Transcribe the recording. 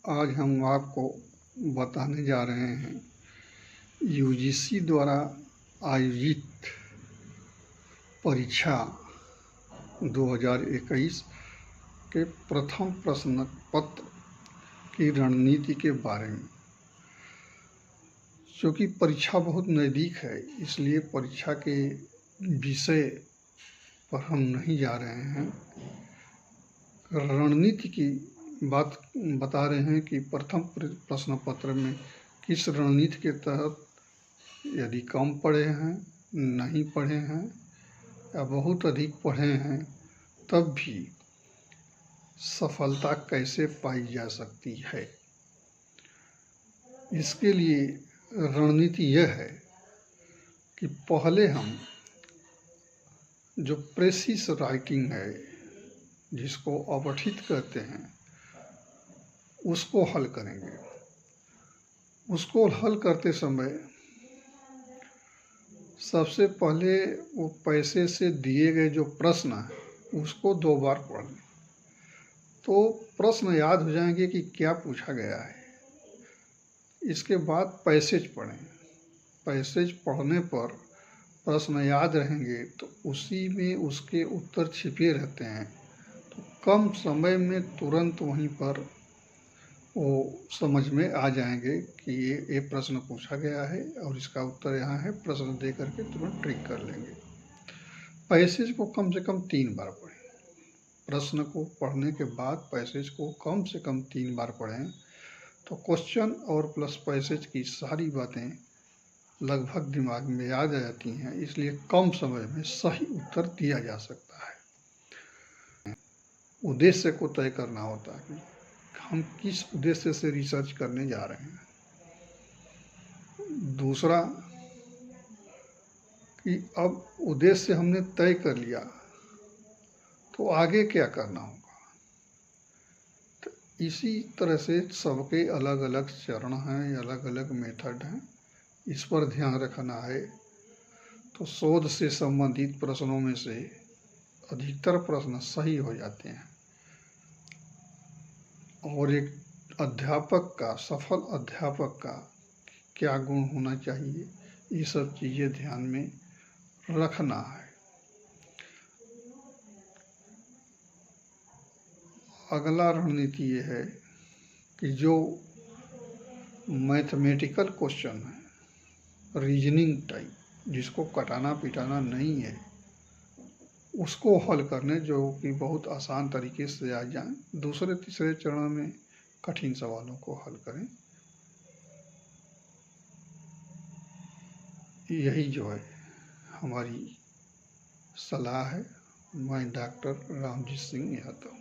आज हम आपको बताने जा रहे हैं यूजीसी द्वारा आयोजित परीक्षा 2021 के प्रथम प्रश्न पत्र की रणनीति के बारे में। चूँकि परीक्षा बहुत नज़दीक है, इसलिए परीक्षा के विषय पर हम नहीं जा रहे हैं। रणनीति की बात बता रहे हैं कि प्रथम प्रश्न पत्र में किस रणनीति के तहत, यदि कम पढ़े हैं, नहीं पढ़े हैं या बहुत अधिक पढ़े हैं, तब भी सफलता कैसे पाई जा सकती है। इसके लिए रणनीति यह है कि पहले हम जो प्रेसिस राइटिंग है, जिसको अपठित कहते हैं, उसको हल करेंगे। उसको हल करते समय सबसे पहले वो पैसे से दिए गए जो प्रश्न है उसको 2 बार पढ़ लें, तो प्रश्न याद हो जाएंगे कि क्या पूछा गया है। इसके बाद पैसेज पढ़ें। पैसेज पढ़ने पर प्रश्न याद रहेंगे तो उसी में उसके उत्तर छिपे रहते हैं, तो कम समय में तुरंत वहीं पर वो समझ में आ जाएंगे कि ये प्रश्न पूछा गया है और इसका उत्तर यहाँ है। प्रश्न दे करके तुरंत ट्रिक कर लेंगे। पैसेज को कम से कम 3 बार पढ़ें। प्रश्न को पढ़ने के बाद पैसेज को कम से कम 3 बार पढ़ें, तो क्वेश्चन और प्लस पैसेज की सारी बातें लगभग दिमाग में याद आ जाती हैं। इसलिए कम समय में सही उत्तर दिया जा सकता है। उद्देश्य को तय करना होता है कि हम किस उद्देश्य से रिसर्च करने जा रहे हैं। दूसरा कि अब उद्देश्य हमने तय कर लिया तो आगे क्या करना होगा। तो इसी तरह से सबके अलग अलग चरण हैं, अलग अलग मेथड हैं, इस पर ध्यान रखना है। तो शोध से संबंधित प्रश्नों में से अधिकतर प्रश्न सही हो जाते हैं। और एक अध्यापक का, सफल अध्यापक का क्या गुण होना चाहिए, ये सब चीज़ें ध्यान में रखना है। अगला रणनीति ये है कि जो मैथमेटिकल क्वेश्चन है, रीजनिंग टाइप, जिसको कटाना पिटाना नहीं है, उसको हल करने, जो कि बहुत आसान तरीके से आ जाए। दूसरे तीसरे चरण में कठिन सवालों को हल करें। यही जो है हमारी सलाह है। मैं डॉक्टर रामजीत सिंह यादव।